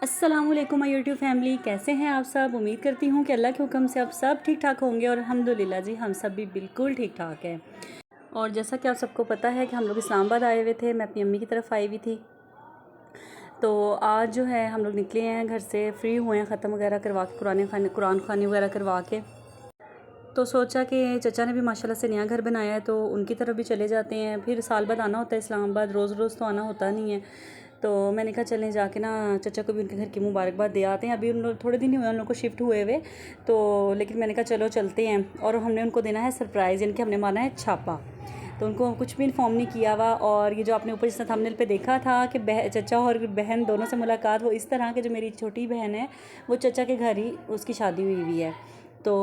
अस्सलामुअलैकुम my YouTube family, कैसे हैं आप सब। उम्मीद करती हूँ कि अल्लाह के हुक्म से आप सब ठीक ठाक होंगे और अल्हम्दुलिल्लाह जी हम सब भी बिल्कुल ठीक ठाक हैं। और जैसा कि आप सबको पता है कि हम लोग इस्लामाबाद आए हुए थे, मैं अपनी अम्मी की तरफ आई हुई थी। तो आज जो है हम लोग निकले हैं घर से, फ्री हुए हैं, ख़त्म वगैरह करवा के कुरान खानी वगैरह करवा के। तो सोचा कि चचा ने भी माशाल्लाह से नया घर बनाया है तो उनकी तरफ भी चले जाते हैं। फिर साल बाद आना होता है इस्लामाबाद, रोज़ रोज़ तो आना होता नहीं है। तो मैंने कहा चलें जाके ना चचा को भी उनके घर की मुबारकबाद दे आते हैं। अभी उन लोग थोड़े दिन ही हुए उन लोग को शिफ्ट हुए हुए, तो लेकिन मैंने कहा चलो चलते हैं। और हमने उनको देना है सरप्राइज़, यानी कि हमने माना है छापा। तो उनको कुछ भी इन्फॉर्म नहीं किया हुआ। और ये जो आपने ऊपर जिस थंबनेल पे देखा था कि चचा और बहन दोनों से मुलाकात, वो इस तरह के जो मेरी छोटी बहन है वो चचा के घर ही उसकी शादी हुई हुई है। तो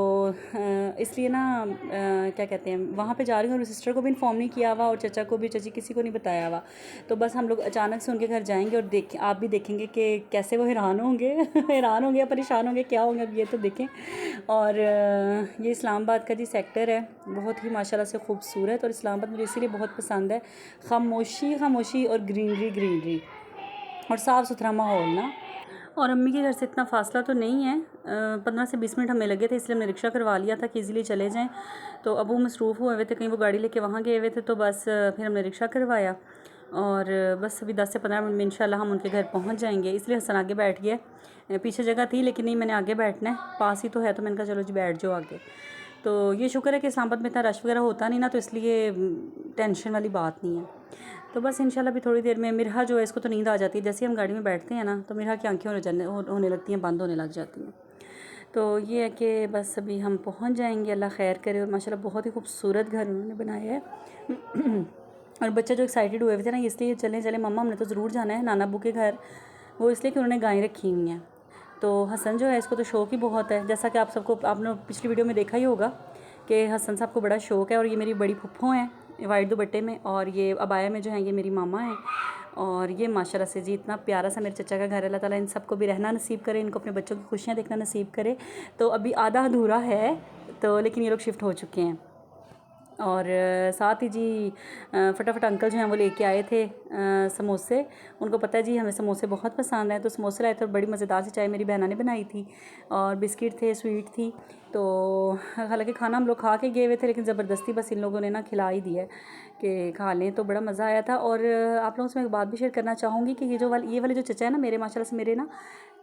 इसलिए ना क्या कहते हैं, वहाँ पे जा रही हूँ और सिस्टर को भी इन्फॉर्म नहीं किया हुआ और चचा को भी, चची किसी को नहीं बताया हुआ। तो बस हम लोग अचानक से उनके घर जाएंगे और आप भी देखेंगे कि कैसे वो हैरान होंगे हैरान होंगे या परेशान होंगे, क्या होंगे अब ये तो देखें। और ये इस्लामाबाद का जी सेक्टर है, बहुत ही माशाल्लाह से खूबसूरत। और इस्लामाबाद मुझे इसीलिए बहुत पसंद है, खामोशी खामोशी और ग्रीनरी ग्रीनरी और साफ़ सुथरा माहौल ना। और अम्मी के घर से इतना फ़ासला तो नहीं है, 15 से 20 मिनट हमें लगे थे, इसलिए हमने रिक्शा करवा लिया था कि इजीली चले जाएं। तो अब वो मसरूफ़ हुए हुए थे, कहीं वो गाड़ी लेके वहाँ गए हुए थे, तो बस फिर हमने रिक्शा करवाया। और बस अभी 10 से 15 मिनट में इंशाल्लाह हम उनके घर पहुँच जाएंगे। इसलिए हसन आगे बैठ गया, पीछे जगह थी लेकिन नहीं, मैंने आगे बैठना है, पास ही तो है, तो मैंने कहा चलो जी बैठ जाओ आगे। तो ये शुक्र है कि इस्लामाबाद में इतना रश वगैरह होता नहीं ना, तो इसलिए टेंशन वाली बात नहीं है। तो बस इंशाल्लाह भी थोड़ी देर में मिरहा जो है इसको तो नींद आ जाती है, जैसे हम गाड़ी में बैठते हैं ना तो मिरहा की आंखें होने लगती हैं, बंद होने लग जाती हैं। तो ये है कि बस अभी हम पहुंच जाएंगे, अल्लाह खैर करे। और माशाल्लाह बहुत ही खूबसूरत घर उन्होंने बनाया है और बच्चे जो एक्साइटेड हुए थे ना, इसलिए चले चले मम्मा हमने तो ज़रूर जाना है नाना अब्बू के घर। वो इसलिए कि उन्होंने गायें रखी हुई हैं। तो हसन जो है इसको तो शौक़ ही बहुत है, जैसा कि आपने पिछली वीडियो में देखा ही होगा कि हसन साहब को बड़ा शौक़ है। और ये मेरी बड़ी फुफ्फो हैं वाइट दुपट्टे में, और ये अबाया में जो है ये मेरी मामा हैं। और ये माशाल्लाह से जी इतना प्यारा सा मेरे चचा का घर है। अल्लाह ताला इन सबको भी रहना नसीब करे, इनको अपने बच्चों की खुशियाँ देखना नसीब करे। तो अभी आधा अधूरा है, तो लेकिन ये लोग शिफ्ट हो चुके हैं। और साथ ही जी फटाफट अंकल जो हैं वो लेके आए थे समोसे। उनको पता है जी हमें समोसे बहुत पसंद हैं, तो समोसे लाए थे और बड़ी मज़ेदार सी चाय मेरी बहना ने बनाई थी, और बिस्किट थे, स्वीट थी। तो हालांकि खाना हम लोग खा के गए हुए थे, लेकिन ज़बरदस्ती बस इन लोगों ने ना खिला ही दिया कि खा लें, तो बड़ा मज़ा आया था। और आप लोगों से मैं एक बात भी शेयर करना चाहूँगी कि ये वाले जो चचा है ना मेरे, माशाल्लाह से मेरे ना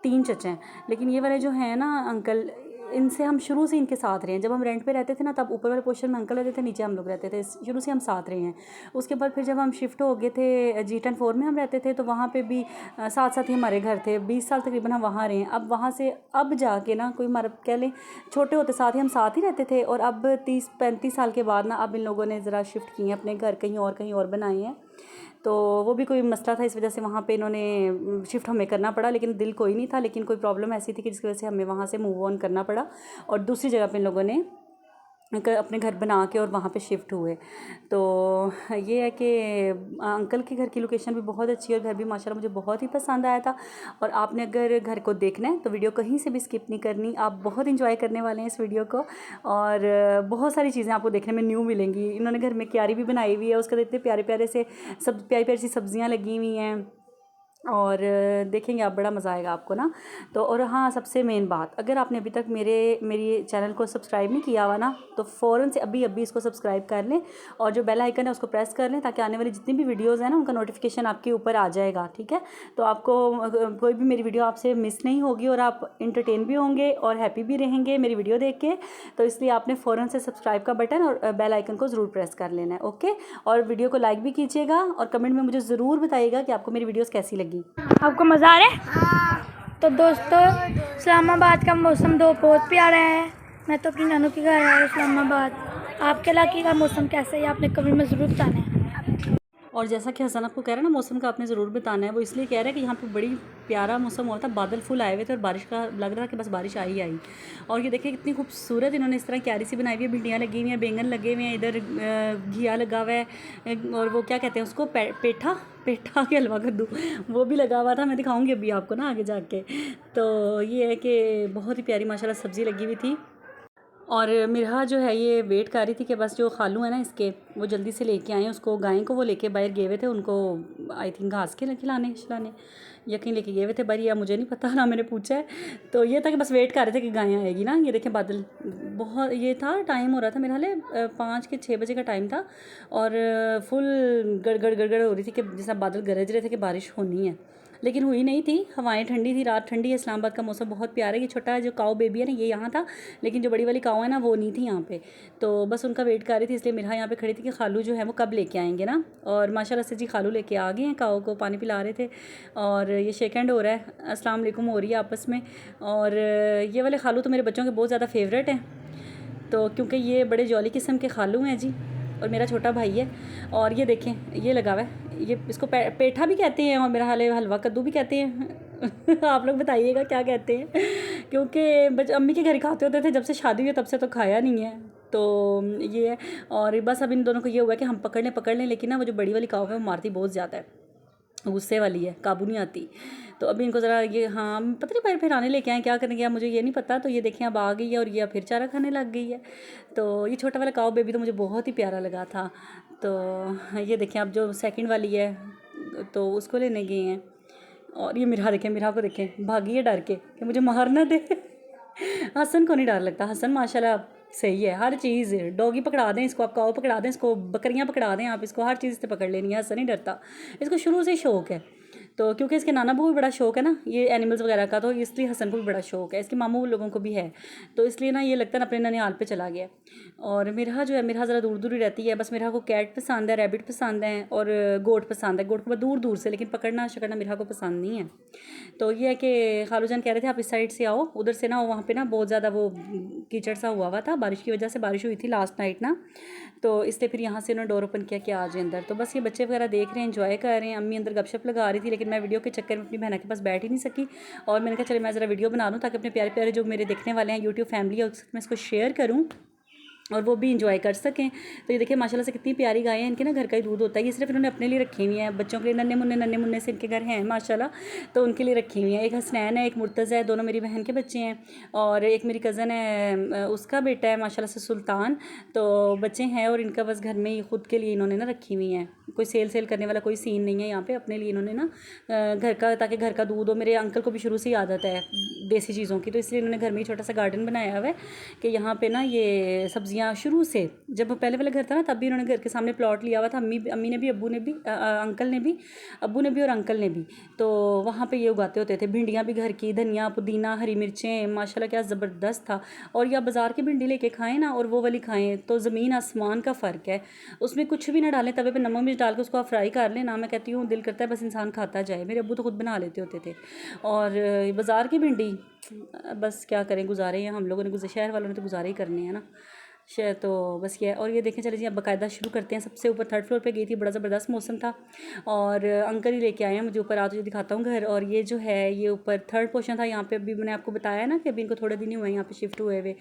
3 चचा हैं, लेकिन ये वाले जो हैं ना अंकल, इनसे हम शुरू से इनके साथ रहे हैं। जब हम रेंट पे रहते थे ना तब ऊपर वाले पोर्शन में अंकल रहते थे, नीचे हम लोग रहते थे, शुरू से हम साथ रहे हैं। उसके बाद फिर जब हम शिफ्ट हो गए थे G10 4 में हम रहते थे, तो वहाँ पे भी साथ साथ ही हमारे घर थे। 20 साल तकरीबन हम वहाँ रहे हैं। अब वहाँ से अब जाके ना कोई हमारा कह लें, छोटे होते साथ ही हम साथ ही रहते थे, और अब 30-35 साल के बाद ना अब इन लोगों ने ज़रा शिफ्ट किए हैं अपने घर, कहीं और बनाए हैं। तो वो भी कोई मसला था, इस वजह से वहाँ पे इन्होंने शिफ्ट हमें करना पड़ा, लेकिन दिल कोई नहीं था, लेकिन कोई प्रॉब्लम ऐसी थी कि जिसकी वजह से हमें वहाँ से मूव ऑन करना पड़ा और दूसरी जगह पे इन लोगों ने अपने घर बना के और वहाँ पे शिफ्ट हुए। तो ये है कि अंकल के घर की लोकेशन भी बहुत अच्छी है और घर भी माशाल्लाह मुझे बहुत ही पसंद आया था। और आपने अगर घर को देखना है तो वीडियो कहीं से भी स्किप नहीं करनी, आप बहुत इंजॉय करने वाले हैं इस वीडियो को। और बहुत सारी चीज़ें आपको देखने में न्यू मिलेंगी। इन्होंने घर में क्यारी भी बनाई हुई है, उसके इतने प्यारे प्यारे से प्यारी प्यारी सी सब्जियाँ लगी हुई हैं, और देखेंगे आप, बड़ा मज़ा आएगा आपको ना। तो और हाँ, सबसे मेन बात, अगर आपने अभी तक मेरी चैनल को सब्सक्राइब नहीं किया हुआ ना, तो फ़ौरन से अभी इसको सब्सक्राइब कर लें और जो बेल आइकन है उसको प्रेस कर लें, ताकि आने वाली जितनी भी वीडियोज़ हैं ना उनका नोटिफिकेशन आपके ऊपर आ जाएगा, ठीक है। तो आपको कोई भी मेरी वीडियो आपसे मिस नहीं होगी और आप इंटरटेन भी होंगे और हैप्पी भी रहेंगे मेरी वीडियो देख के। तो इसलिए आपने फ़ौरन से सब्सक्राइब का बटन और बेल आइकन को ज़रूर प्रेस कर लेना है, ओके। और वीडियो को लाइक भी कीजिएगा और कमेंट में मुझे ज़रूर बताइएगा कि आपको मेरी वीडियोज़ कैसी लगी। आपको मज़ा आ रहा है? तो दोस्तों, इस्लामाबाद का मौसम बहुत प्यारा है। मैं तो अपनी नानू के घर आया इस्लामाबाद। आपके इलाके का मौसम कैसा है आपने कमेंट में ज़रूर बताना है। और जैसा कि हसन आपको कह रहा है ना, मौसम का आपने ज़रूर बताना है। वो इसलिए कह रहा है कि यहाँ पे बड़ी प्यारा मौसम हुआ था, बादल फुल आए हुए थे और बारिश का लग रहा था कि बस बारिश आई आई। और ये देखिए कितनी खूबसूरत इन्होंने इस तरह क्यारी सी बनाई हुई है, भिंडियाँ लगी हुई हैं, बैंगन लगे हुए हैं, इधर घिया लगा हुआ है, और वो क्या कहते हैं उसको, पेठा के हलवा कद्दू वो भी लगा हुआ था। मैं दिखाऊँगी अभी आपको ना आगे जाके। तो ये है कि बहुत ही प्यारी माशाल्लाह सब्ज़ी लगी हुई थी। और मिरहा जो है ये वेट कर रही थी कि बस जो खालू है ना इसके, वो जल्दी से लेके आए उसको, गाय को वो लेके बाहर गए हुए थे उनको आई थिंक घास के खिलाने खिलाने, यकीन लेके गए हुए थे बाहर, या मुझे नहीं पता ना, मैंने पूछा है। तो ये था कि बस वेट कर रहे थे कि गाय आएगी ना। ये देखें बादल, बहुत ये था, टाइम हो रहा था मेरे हाल 5 के 6 बजे का टाइम था, और फुल गड़गड़ गड़गड़ हो रही थी कि जैसा बादल गरज रहे थे कि बारिश होनी है, लेकिन हुई नहीं थी। हवाएं ठंडी थी, रात ठंडी है। इस्लामाबाद का मौसम बहुत प्यारा है। ये छोटा जो काऊ बेबी है ना ये यहाँ था, लेकिन जो बड़ी वाली काऊ है ना वो नहीं थी यहाँ पे, तो बस उनका वेट कर रही थी, इसलिए मिरहा यहाँ पे खड़ी थी कि खालू जो है वो कब लेके आएंगे ना। और माशाल्लाह से जी खालू लेके आ गए हैं, काऊ को पानी पिला रहे थे, और ये शेक हैंड हो रहा है, अस्सलाम वालेकुम हो रही है आपस में। और ये वाले खालू तो मेरे बच्चों के बहुत ज़्यादा फेवरेट हैं, तो क्योंकि ये बड़े जॉली किस्म के खालू हैं जी, और मेरा छोटा भाई है। और ये देखें ये लगा हुआ है, ये इसको पेठा भी कहते हैं, और मेरा हाल हलवा कद्दू भी कहते हैं आप लोग बताइएगा क्या कहते हैं, क्योंकि अम्मी के घर ही खाते होते थे, जब से शादी हुई तब से तो खाया नहीं है। तो ये है, और बस अब इन दोनों को ये हुआ है कि हम पकड़ लें, लेकिन ना वो जो बड़ी वाली काऊ है वो मारती बहुत ज़्यादा है, गुस्से वाली है, काबू नहीं आती। तो अभी इनको ज़रा ये, हाँ पता नहीं पैर फिराने लेके आए, क्या करेंगे अब मुझे ये नहीं पता। तो ये देखें अब आ गई है, और ये फिर चारा खाने लग गई है। तो ये छोटा वाला काऊ बेबी तो मुझे बहुत ही प्यारा लगा था। तो ये देखें अब जो सेकंड वाली है तो उसको लेने गए हैं। और ये मिरहा देखें, मिरहा को देखें, भागी है डर के कि मुझे मार ना दे हसन को नहीं डर लगता, हसन माशाल्लाह सही है, हर चीज़, डॉगी पकड़ा दें इसको, आप काऊ पकड़ा दें इसको, बकरियां पकड़ा दें आप इसको, हर चीज़ से पकड़ लेनी है, हसन नहीं डरता। इसको शुरू से शौक़ है, तो क्योंकि इसके नाना को भी बड़ा शौक़ है ना ये एनिमल्स वगैरह का, तो इसलिए हसन को भी बड़ा शौक़ है, इसके मामू लोगों को भी है, तो इसलिए ना ये लगता है ना अपने ननिहाल पे चला गया। और मिरहा जो है, मिरहा ज़रा दूर दूर ही रहती है, बस मिरहा को कैट पसंद है, रैबिट पसंद है, और गोट पसंद है। गोट को दूर दूर से, लेकिन पकड़ना शकड़ना मिरहा को पसंद नहीं है। तो ये है कि खालू जान कह रहे थे आप इस साइड से आओ, उधर से ना वहाँ पे ना बहुत ज़्यादा वो कीचड़ सा हुआ था, बारिश की वजह से, बारिश हुई थी लास्ट नाइट ना, तो इसलिए फिर यहाँ से उन्होंने डोर ओपन किया कि आ जाए अंदर। तो बस ये बच्चे वगैरह देख रहे हैं, एंजॉय कर रहे हैं। अम्मी अंदर गपशप लगा रही थी, लेकिन मैं वीडियो के चक्कर में अपनी बहन के पास बैठ ही नहीं सकी, और मैंने कहा चले मैं ज़रा वीडियो बना दूँ ताकि अपने प्यारे प्यारे जो मेरे देखने वाले हैं यूट्यूब फैमिली है मैं इसको शेयर करूँ और वो भी इंजॉय कर सकें। तो ये देखिए माशाल्लाह से कितनी प्यारी गाय है, इनके ना घर का ही दूध होता है, ये सिर्फ इन्होंने अपने लिए रखी हुई है, बच्चों के लिए नन्हे मुन्ने से इनके घर हैं माशाल्लाह, तो उनके लिए रखी हुई है। एक हसनैन है, एक मुर्तज़ा है, दोनों मेरी बहन के बच्चे हैं, और एक मेरी कज़न है उसका बेटा है माशाल्लाह से सुल्तान, तो बच्चे हैं, और इनका बस घर में ही ख़ुद के लिए इन्होंने ना रखी हुई हैं। कोई सेल करने वाला कोई सीन नहीं है यहाँ पे, अपने लिए इन्होंने ना घर का, ताकि घर का दूध हो। मेरे अंकल को भी शुरू से ही आदत है देसी चीज़ों की, तो इसलिए इन्होंने घर में ही छोटा सा गार्डन बनाया हुआ है कि यहाँ पे ना ये सब्जियाँ शुरू से, जब पहले वाला घर था ना तब भी उन्होंने घर के सामने प्लॉट लिया हुआ था, अम्मी ने भी, अब्बू ने भी, अंकल ने भी, अब्बू ने भी और अंकल ने भी, तो वहाँ पे ये उगाते होते थे। भिंडियाँ भी घर की, धनिया पुदीना हरी मिर्चें, माशाल्लाह क्या ज़बरदस्त था। और या बाज़ार की भिंडी लेके खाएं ना और वो वाली खाएं तो ज़मीन आसमान का फ़र्क है। उसमें कुछ भी ना डालें, तवे पे नमक मिर्च डाल के उसको आप फ्राई कर लें ना, मैं कहती हूँ दिल करता है बस इंसान खाता जाए। मेरे अब्बू तो खुद बना लेते होते थे। और बाज़ार की भिंडी बस क्या करें, गुजारे हैं हम लोगों ने, शहर वालों ने तो गुजारे ही करने हैं ना शहर, तो बस ये। और ये देखें, चले जी अब बाकायदा शुरू करते हैं। सबसे ऊपर 3rd फ्लोर पे गई थी, बड़ा ज़बरदस्त मौसम था, और अंकल ही लेके आए हैं मुझे ऊपर। आज तुझे दिखाता हूँ घर। और ये जो है ये ऊपर 3rd पोर्शन था, यहाँ पे अभी मैंने आपको बताया ना कि अभी इनको थोड़े दिन ही हुए यहाँ पे शिफ्ट हुए हुए,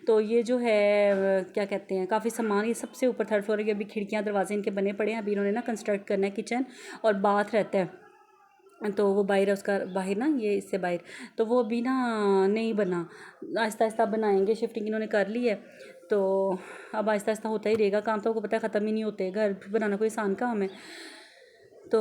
तो ये जो है क्या कहते हैं काफ़ी सामान, ये सबसे ऊपर 3rd फ्लोर है। अभी खिड़कियाँ दरवाजे इनके बने पड़े हैं, अभी इन्होंने ना कंस्ट्रक्ट करना है किचन, और बाथ रहता है, तो वो बाहर है उसका, बाहर ना ये इससे बाहर, तो वो अभी ना नहीं बना, आहिस्ता आहिस्ता बनाएंगे। शिफ्टिंग इन्होंने कर ली है, तो अब आहिस्ता आहिस्ता होता ही रहेगा काम, तो आपको पता है ख़त्म ही नहीं होते, घर बनाना कोई आसान काम है। तो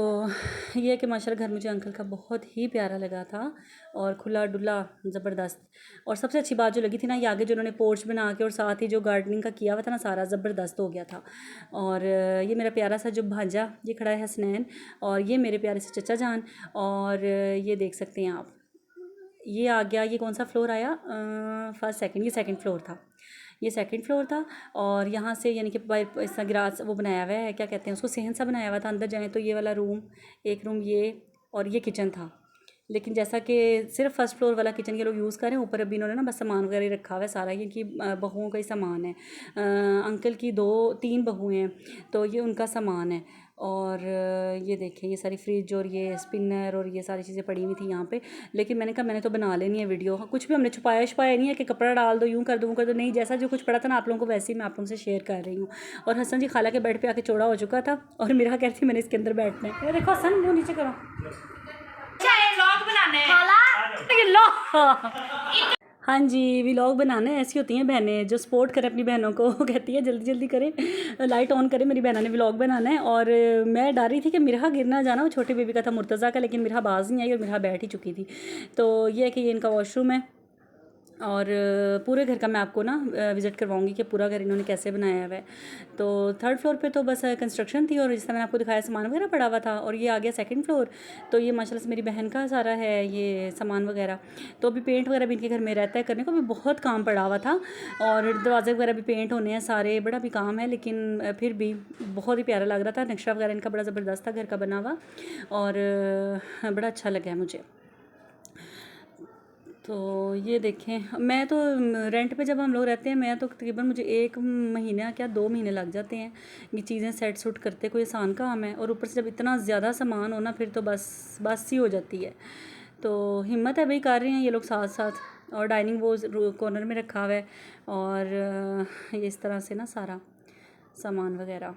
ये है कि माशाल्लाह घर मुझे अंकल का बहुत ही प्यारा लगा था, और खुला डुला ज़बरदस्त। और सबसे अच्छी बात जो लगी थी ना, ये आगे जो उन्होंने पोर्च बना के और साथ ही जो गार्डनिंग का किया हुआ था ना, सारा ज़बरदस्त हो गया था। और ये मेरा प्यारा सा जो भांजा ये खड़ा है हसनैन, और ये मेरे प्यारे से चचा जान, और ये देख सकते हैं आप, ये आ गया, ये कौन सा फ्लोर आया, फर्स्ट सेकंड, ये 2nd फ्लोर था, ये 2nd फ्लोर था। और यहाँ से यानी कि ऐसा गिरास वो बनाया हुआ है, क्या कहते हैं उसको, सहन सा बनाया हुआ था। अंदर जाएँ तो ये वाला रूम, एक रूम ये, और ये किचन था। लेकिन जैसा कि सिर्फ 1st फ्लोर वाला किचन के लोग यूज़ करें, ऊपर अभी इन्होंने ना बस सामान वगैरह रखा हुआ है सारा, क्योंकि बहुओं का ही सामान है। अंकल की 2-3 बहुएँ हैं, तो ये उनका सामान है। और ये देखें ये सारी फ्रिज और ये स्पिनर और ये सारी चीज़ें पड़ी हुई थी यहाँ पे, लेकिन मैंने कहा मैंने तो बना लेनी है वीडियो। कुछ भी हमने छुपाया नहीं है कि कपड़ा डाल दो, यूँ कर दो वो कर दो, नहीं, जैसा जो कुछ पड़ा था ना आप लोगों को वैसे ही मैं आप लोगों से शेयर कर रही हूँ। और हसन जी खाला के बेड पे आके चौड़ा हो चुका था, और मेरा कहती मैंने इसके अंदर बैठना है। ये देखो हसन, वो नीचे करो, हाँ जी, व्लॉग बनाना ऐसी होती हैं बहनें जो सपोर्ट करें अपनी बहनों को। वो कहती है जल्दी जल्दी करें, लाइट ऑन करें, मेरी बहना ने व्लॉग बनाना है। और मैं डर रही थी कि मिरहा गिर ना जाना, वो छोटे बेबी का था मुर्तज़ा का, लेकिन मिरहा बाज नहीं आई और मिरहा बैठ ही चुकी थी। तो ये है कि ये इनका वॉशरूम है। और पूरे घर का मैं आपको ना विज़िट करवाऊंगी कि पूरा घर इन्होंने कैसे बनाया हुआ है। तो थर्ड फ्लोर पे तो बस कंस्ट्रक्शन थी और जैसा मैंने आपको दिखाया सामान वगैरह पड़ा हुआ था। और ये आ गया सेकंड फ्लोर। तो ये माशाल्लाह से मेरी बहन का सारा है ये सामान वगैरह। तो अभी पेंट वगैरह भी इनके घर में रहता है करने को, भी बहुत काम पड़ा हुआ था। और दरवाजे वगैरह भी पेंट होने हैं सारे, बड़ा भी काम है, लेकिन फिर भी बहुत ही प्यारा लग रहा था। नक्शा वगैरह इनका बड़ा ज़बरदस्त था घर का बना हुआ, और बड़ा अच्छा लगा है मुझे। तो ये देखें, मैं तो रेंट पे जब हम लोग रहते हैं, मैं तो तकरीबन मुझे 1 महीना क्या 2 महीने लग जाते हैं ये चीज़ें सेट सूट करते। कोई आसान काम है, और ऊपर से जब इतना ज़्यादा सामान हो ना, फिर तो बस ही हो जाती है। तो हिम्मत है भाई, कर रहे हैं ये लोग साथ साथ। और डाइनिंग वो कॉर्नर में रखा हुआ है, और ये इस तरह से ना सारा सामान वगैरह।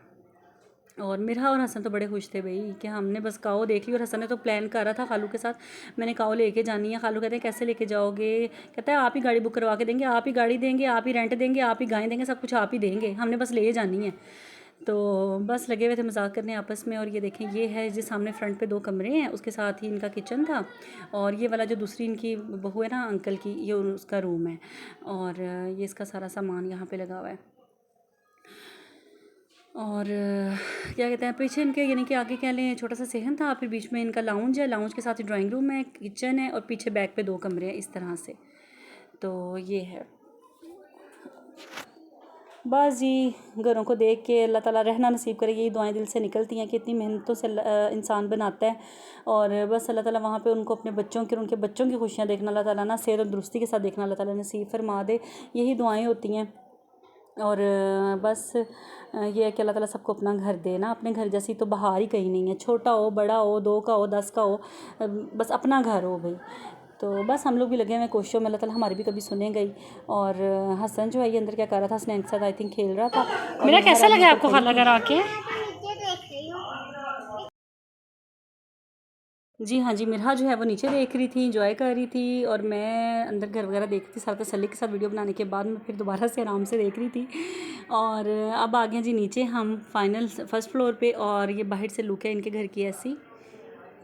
और मेरा और हसन तो बड़े खुश थे भाई कि हमने बस काओ देख ली। और हसन ने तो प्लान कर रहा था खालू के साथ, मैंने काओ लेके जानी है। खालू कहते हैं कैसे लेके जाओगे? कहता है आप ही गाड़ी बुक करवा के देंगे, आप ही गाड़ी देंगे, आप ही रेंट देंगे, आप ही गाय देंगे, सब कुछ आप ही देंगे, हमने बस ले जानी है। तो बस लगे हुए थे मजाक करने आपस में। और ये देखें, ये है जिस सामने फ्रंट पे 2 कमरे हैं, उसके साथ ही इनका किचन था। और ये वाला जो दूसरी इनकी बहू है ना अंकल की, ये उसका रूम है। और ये इसका सारा सामान यहाँ पे लगा हुआ है। और क्या कहते हैं, पीछे इनके यानी कि आगे कह लें छोटा सा सहन था, फिर बीच में इनका लाउंज है, लाउंज के साथ ही ड्राइंग रूम है, किचन है, और पीछे बैक पे 2 कमरे हैं इस तरह से। तो ये है बस जी। घरों को देख के अल्लाह ताला रहना नसीब करे, यही दुआएं दिल से निकलती हैं कि इतनी मेहनतों से इंसान बनाता है। और बस अल्लाह ताला वहाँ पे उनको अपने बच्चों की और उनके बच्चों की खुशियाँ देखना अल्लाह ताला ना सेहत और दुरुस्ती के साथ देखना अल्लाह ताला नसीब फरमा दे, यही दुआएं होती हैं। और बस ये है कि अल्लाह ताला सबको अपना घर दे ना, अपने घर जैसी तो बहार ही कहीं नहीं है, छोटा हो बड़ा हो 2 का हो 10 का हो, बस अपना घर हो भाई। तो बस हम लोग भी लगे हुए कोशिशों में, अल्लाह ताला हमारी भी कभी सुने गई। और हसन जो है ये अंदर क्या कर रहा था, स्नैक्स के साथ आई थिंक खेल रहा था। और मेरा कैसा घर लगा आके आपको खड़ी खाला थी। घर आके? जी हाँ जी, मिरहा जो है वो नीचे देख रही थी, इंजॉय कर रही थी, और मैं अंदर घर वगैरह देख रही थी। सारा तसल्ली के साथ वीडियो बनाने के बाद मैं फिर दोबारा से आराम से देख रही थी। और अब आ गए जी नीचे हम फाइनल फर्स्ट फ्लोर पे। और ये बाहर से लुक है इनके घर की ऐसी।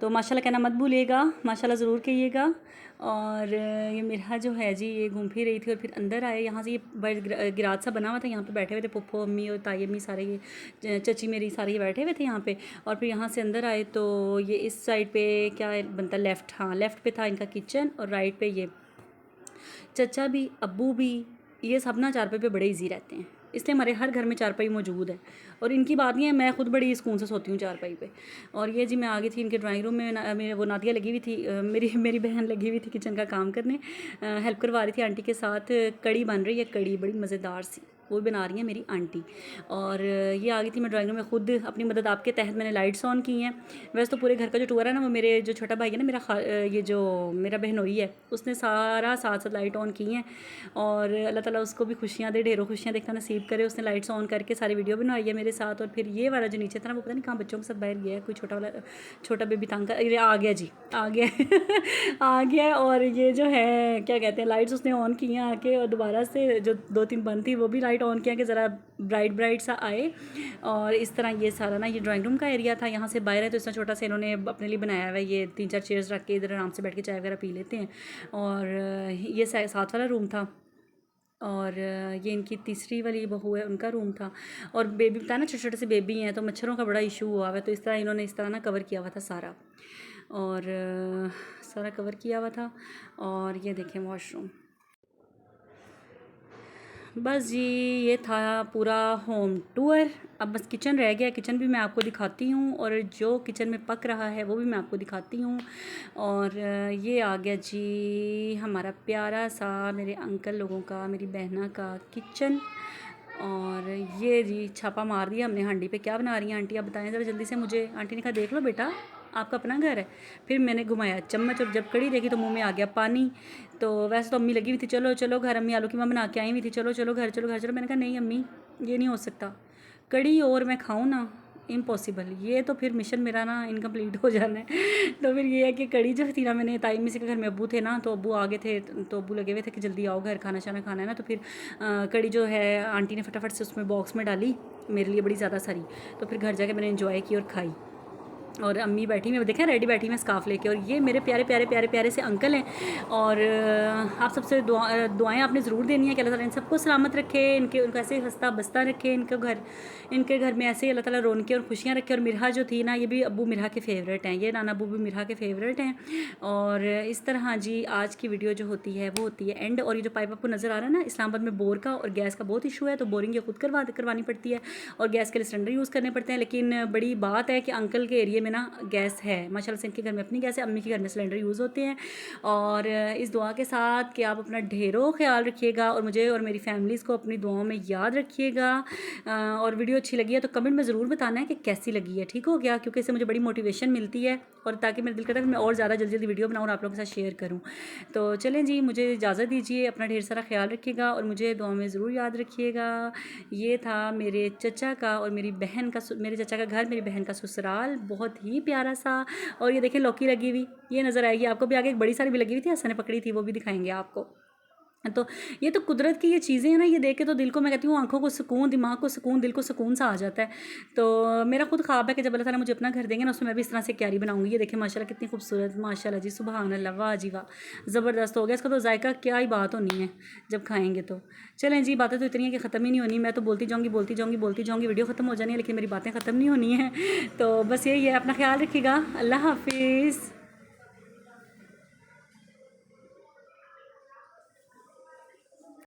तो माशाल्लाह कहना मत भूलिएगा, माशाल्लाह ज़रूर कहिएगा। और ये मिरहा जो है जी ये घूम फिर रही थी, और फिर अंदर आए। यहाँ से ये गिराज सा बना हुआ था, यहाँ पे बैठे हुए थे पप्पो अम्मी और ताई अम्मी सारे, ये चची मेरी सारे ये बैठे हुए थे यहाँ पे। और फिर यहाँ से अंदर आए तो ये इस साइड पे क्या बनता है, लेफ़्ट, हाँ लेफ़्ट पे था इनका किचन, और राइट पे ये चचा भी अब्बू भी, ये सब ना चारपाई पे बड़े इजी रहते हैं, इसलिए हमारे हर घर में चारपाई मौजूद है। और इनकी बात नहीं है, मैं खुद बड़ी सुकून से सोती हूँ चारपाई पे। और ये जी मैं आ गई थी इनके ड्राइंग रूम में, मेरे वो नादिया लगी हुई थी, मेरी बहन लगी हुई थी किचन का काम करने, हेल्प करवा रही थी आंटी के साथ। कड़ी बन रही है, कड़ी बड़ी मज़ेदार सी वो बना रही है मेरी आंटी। और ये आ गई थी मैं ड्राइंग रूम में, खुद अपनी मदद आपके तहत मैंने लाइट्स ऑन की हैं। वैसे तो पूरे घर का जो टूर है ना, वो मेरे जो छोटा भाई है ना, ये जो मेरा बहनोई है, उसने सारा साथ साथ लाइट ऑन की हैं। और अल्लाह ताला उसको भी खुशियाँ दे, ढेरों खुशियाँ देखना नसीब करे। उसने लाइट्स ऑन करके सारी वीडियो बनवाई है मेरे साथ। और फिर ये वाला जो नीचे था ना, वो पता नहीं कहाँ बच्चों के साथ बाहर गया है, कोई छोटा बेबी तंग का, ये आ गया जी, आ गया आ गया। और ये जो है क्या कहते हैं, लाइट्स उसने ऑन की हैं आके, और दोबारा से जो 2-3 बंद थी वो भी लाइट ऑन किया कि ज़रा ब्राइट सा आए। और इस तरह ये सारा ना ये ड्राइंग रूम का एरिया था। यहाँ से बाहर है तो इतना छोटा सा इन्होंने अपने लिए बनाया हुआ है, ये 3-4 चेयर्स रख के इधर आराम से बैठ के चाय वगैरह पी लेते हैं। और ये साथ वाला रूम था। और ये इनकी तीसरी वाली बहू है, उनका रूम था। और बेबी बताया ना, छोटे छोटे से बेबी हैं तो मच्छरों का बड़ा इशू हुआ है, तो इस तरह इन्होंने इस तरह ना कवर किया हुआ था सारा। और सारा कवर किया हुआ था। और ये देखें वॉशरूम। बस जी ये था पूरा होम टूर। अब बस किचन रह गया, किचन भी मैं आपको दिखाती हूँ, और जो किचन में पक रहा है वो भी मैं आपको दिखाती हूँ। और ये आ गया जी हमारा प्यारा सा मेरे अंकल लोगों का, मेरी बहना का किचन। और ये जी छापा मार दिया हमने हांडी पे, क्या बना रही हैं आंटी आप बताएं ज़रा जल्दी से मुझे। आंटी ने कहा देख लो बेटा आपका अपना घर है। फिर मैंने घुमाया चम्मच, और जब कड़ी देखी तो मुंह में आ गया पानी। तो वैसे तो अम्मी लगी हुई थी, चलो चलो घर, अम्मी आलू की माँ बना के आई हुई थी, चलो चलो घर, चलो घर चलो। मैंने कहा नहीं अम्मी ये नहीं हो सकता, कड़ी और मैं खाऊँ ना, इम्पॉसिबल, ये तो फिर मिशन मेरा ना इनकम्प्लीट हो जाना है। तो फिर ये है कि कड़ी जो थी ना, मैंने ताई में से के घर में अब्बू थे ना, तो अब्बू आगे थे, तो अब्बू लगे हुए थे कि जल्दी आओ घर, खाना शाना खाना है ना। तो फिर कड़ी जो है आंटी ने फटाफट से उसमें बॉक्स में डाली मेरे लिए बड़ी ज़्यादा सारी। तो फिर घर जाके मैंने इन्जॉय की और खाई। और अम्मी बैठी, मैं देखें रेडी बैठी मैं स्काफ लेके, और ये मेरे प्यारे प्यारे प्यारे प्यारे से अंकल हैं। और आप सबसे दुआएं आपने ज़रूर देनी है कि अल्लाह ताला इन सबको सलामत रखे, उनको ऐसे हंसता बसता रखे, इनके घर में ऐसे अल्लाह ताला रौनकें और खुशियाँ रखे। और मिरहा जो थी ना, ये भी अब्बू मिरहा के फ़ेवरेट हैं, ये नाना अब्बू भी मिरहा के फ़ेवरेट हैं। और इस तरह जी आज की वीडियो जो होती है वो होती है एंड। और ये जो पाइप आपको नज़र आ रहा है ना, इस्लामाबाद में बोर का और गैस का बहुत इशू है, तो बोरिंग ये खुद करवानी पड़ती है और गैस के लिए सिलेंडर यूज़ करने पड़ते हैं। लेकिन बड़ी बात है कि अंकल के एरिए में ना गैस है माशाल्लाह से, इनके घर में अपनी गैस है, अम्मी के घर में सिलेंडर यूज़ होते हैं। और इस दुआ के साथ कि आप अपना ढेरों ख्याल रखिएगा और मुझे और मेरी फैमिलीज़ को अपनी दुआओं में याद रखिएगा। और वीडियो अच्छी लगी है तो कमेंट में ज़रूर बताना है कि कैसी लगी है, ठीक हो गया, क्योंकि इससे मुझे बड़ी मोटिवेशन मिलती है और ताकि मेरा दिल करता है कि मैं और ज़्यादा जल्दी जल्दी वीडियो बनाऊँ और आप लोगों के साथ शेयर करूँ। तो चलें जी, मुझे इजाज़त दीजिए, अपना ढेर सारा ख्याल रखिएगा और मुझे दुआ में ज़रूर याद रखिएगा। ये था मेरे चचा का और मेरी बहन का, मेरे चचा का घर, मेरी बहन का ससुराल, बहुत ही प्यारा सा। और ये देखें लौकी लगी हुई, ये नज़र आएगी आपको भी आगे, एक बड़ी सारी भी लगी हुई थी, हसन ने पकड़ी थी, वो भी दिखाएंगे आपको। तो ये तो कुदरत की ये चीज़ें हैं ना, ये देख के तो दिल को, मैं कहती हूँ आंखों को सुकून, दिमाग को सुकून, दिल को सुकून सा आ जाता है। तो मेरा खुद ख्वाब है कि जब अल्लाह ताला मुझे अपना घर देंगे ना, उसमें मैं भी इस तरह से क्यारी बनाऊंगी। ये देखें माशाल्लाह कितनी खूबसूरत, माशाल्लाह जी, सुभान अल्लाह, वाह जी वाह, ज़बरदस्त हो गया। इसका तो जायका क्या ही बात होनी है जब खाएँगे तो। चलें जी, बातें तो इतनी हैं कि ख़त्म ही नहीं होनी, मैं तो बोलती जाऊँगी, वीडियो ख़त्म हो जानी है लेकिन मेरी बातें ख़त्म नहीं होनी है। तो बस यही है, अपना ख्याल रखिएगा, अल्लाह हाफिज़।